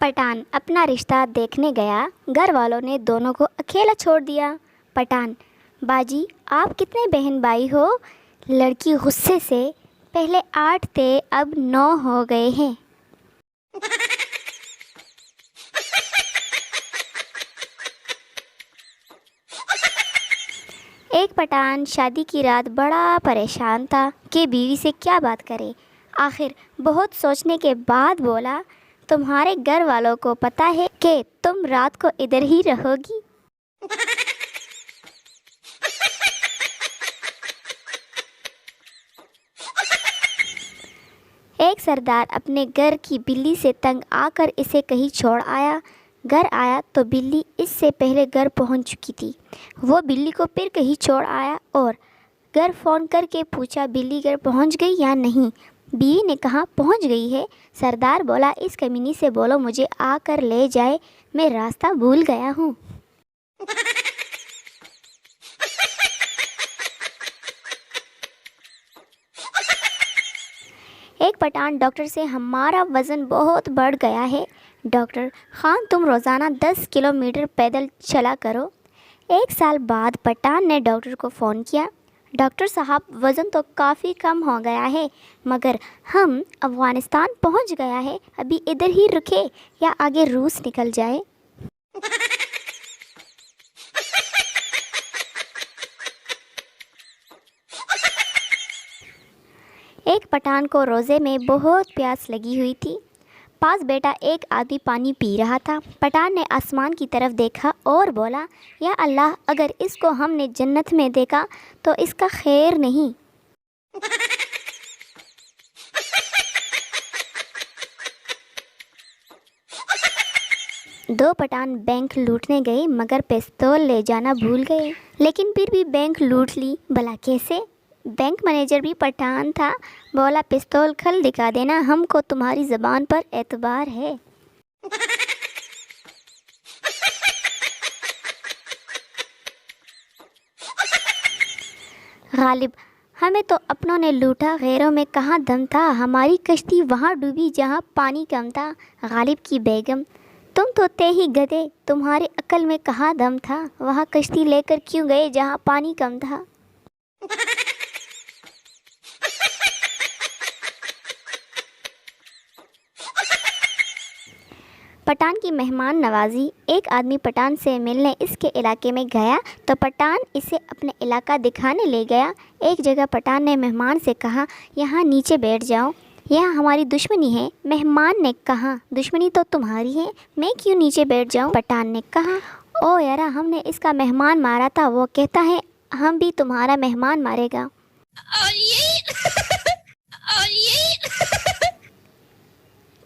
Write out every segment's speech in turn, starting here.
پٹھان اپنا رشتہ دیکھنے گیا، گھر والوں نے دونوں کو اکیلا چھوڑ دیا۔ پٹھان: باجی آپ کتنے بہن بھائی ہو؟ لڑکی غصے سے: پہلے 8 تھے اب 9 ہو گئے ہیں۔ ایک پٹھان شادی کی رات بڑا پریشان تھا کہ بیوی سے کیا بات کرے۔ آخر بہت سوچنے کے بعد بولا، تمہارے گھر والوں کو پتہ ہے کہ تم رات کو ادھر ہی رہو گی؟ ایک سردار اپنے گھر کی بلی سے تنگ آ کر اسے کہیں چھوڑ آیا۔ گھر آیا تو بلی اس سے پہلے گھر پہنچ چکی تھی۔ وہ بلی کو پھر کہیں چھوڑ آیا اور گھر فون کر کے پوچھا، بلی گھر پہنچ گئی یا نہیں؟ بیوی نے کہا پہنچ گئی ہے۔ سردار بولا، اس کمینی سے بولو مجھے آ کر لے جائے، میں راستہ بھول گیا ہوں۔ ایک پٹھان ڈاکٹر سے، ہمارا وزن بہت بڑھ گیا ہے۔ ڈاکٹر: خان تم روزانہ 10 کلومیٹر پیدل چلا کرو۔ 1 سال بعد پٹھان نے ڈاکٹر کو فون کیا، ڈاکٹر صاحب وزن تو کافی کم ہو گیا ہے مگر ہم افغانستان پہنچ گیا ہے، ابھی ادھر ہی رکے یا آگے روس نکل جائے؟ ایک پٹھان کو روزے میں بہت پیاس لگی ہوئی تھی۔ پاس بیٹا ایک آدمی پانی پی رہا تھا۔ پٹھان نے آسمان کی طرف دیکھا اور بولا، یا اللہ اگر اس کو ہم نے جنت میں دیکھا تو اس کا خیر نہیں۔ دو پٹھان بینک لوٹنے گئے مگر پستول لے جانا بھول گئے، لیکن پھر بھی بینک لوٹ لی۔ بھلا کیسے؟ بینک مینیجر بھی پٹھان تھا، بولا پستول کل دکھا دینا، ہم کو تمہاری زبان پر اعتبار ہے۔ غالب: ہمیں تو اپنوں نے لوٹا، غیروں میں کہاں دم تھا، ہماری کشتی وہاں ڈوبی جہاں پانی کم تھا۔ غالب کی بیگم: تم تو تھے ہی گدھے، تمہاری عقل میں کہاں دم تھا، وہاں کشتی لے کر کیوں گئے جہاں پانی کم تھا؟ پٹھان کی مہمان نوازی۔ ایک آدمی پٹھان سے ملنے اس کے علاقے میں گیا تو پٹھان اسے اپنے علاقہ دکھانے لے گیا۔ ایک جگہ پٹھان نے مہمان سے کہا، یہاں نیچے بیٹھ جاؤ، یہاں ہماری دشمنی ہے۔ مہمان نے کہا، دشمنی تو تمہاری ہے، میں کیوں نیچے بیٹھ جاؤں؟ پٹھان نے کہا، او یارا ہم نے اس کا مہمان مارا تھا، وہ کہتا ہے ہم بھی تمہارا مہمان مارے گا۔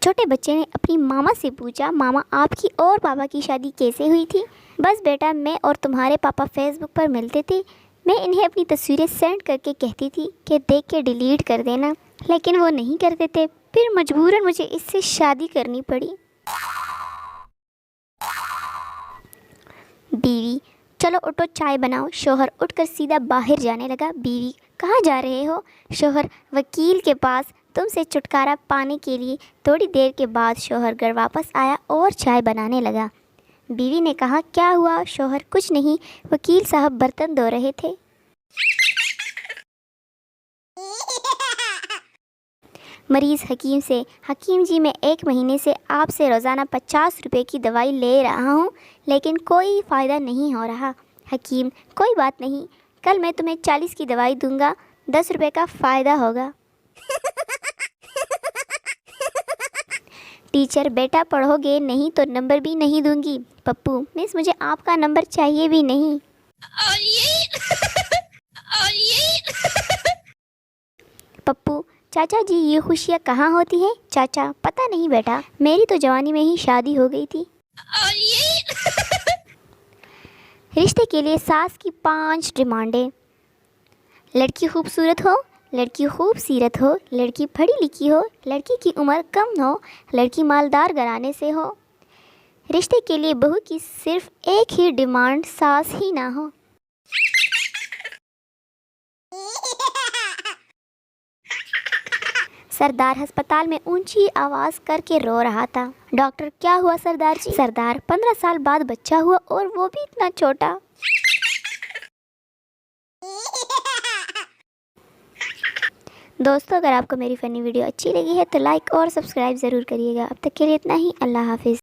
چھوٹے بچے نے اپنی ماما سے پوچھا، ماما آپ کی اور پاپا کی شادی کیسے ہوئی تھی؟ بس بیٹا میں اور تمہارے پاپا فیس بک پر ملتے تھے، میں انہیں اپنی تصویریں سینڈ کر کے کہتی تھی کہ دیکھ کے ڈیلیٹ کر دینا، لیکن وہ نہیں کرتے تھے، پھر مجبوراً مجھے اس سے شادی کرنی پڑی۔ بیوی: چلو اٹھو چائے بناؤ۔ شوہر اٹھ کر سیدھا باہر جانے لگا۔ بیوی: کہاں جا رہے ہو؟ شوہر: وکیل کے پاس تم سے چھٹکارا پانے کے لیے۔ تھوڑی دیر کے بعد شوہر گھر واپس آیا اور چائے بنانے لگا۔ بیوی نے کہا، کیا ہوا؟ شوہر: کچھ نہیں، وکیل صاحب برتن دھو رہے تھے۔ مریض حکیم سے: حکیم جی میں 1 مہینے سے آپ سے روزانہ 50 روپے کی دوائی لے رہا ہوں لیکن کوئی فائدہ نہیں ہو رہا۔ حکیم: کوئی بات نہیں، کل میں تمہیں 40 کی دوائی دوں گا، 10 روپے کا فائدہ ہوگا۔ ٹیچر: بیٹا پڑھو گے نہیں تو نمبر بھی نہیں دوں گی۔ پپو: مس مجھے آپ کا نمبر چاہیے بھی نہیں۔ پپو: چاچا جی یہ خوشیاں کہاں ہوتی ہیں؟ چاچا: پتہ نہیں بیٹا، میری تو جوانی میں ہی شادی ہو گئی تھی۔ رشتے کے لیے ساس کی 5 ڈیمانڈیں: لڑکی خوبصورت ہو، لڑکی خوب سیرت ہو، لڑکی پڑھی لکھی ہو، لڑکی کی عمر کم ہو، لڑکی مالدار گھرانے سے ہو۔ رشتے کے لیے بہو کی صرف ایک ہی ڈیمانڈ، ساس ہی نہ ہو۔ سردار ہسپتال میں اونچی آواز کر کے رو رہا تھا۔ ڈاکٹر: کیا ہوا سردار جی؟ سردار: 15 سال بعد بچہ ہوا اور وہ بھی اتنا چھوٹا۔ دوستو، اگر آپ کو میری فنی ویڈیو اچھی لگی ہے تو لائک اور سبسکرائب ضرور کریے گا۔ اب تک کے لیے اتنا ہی، اللہ حافظ۔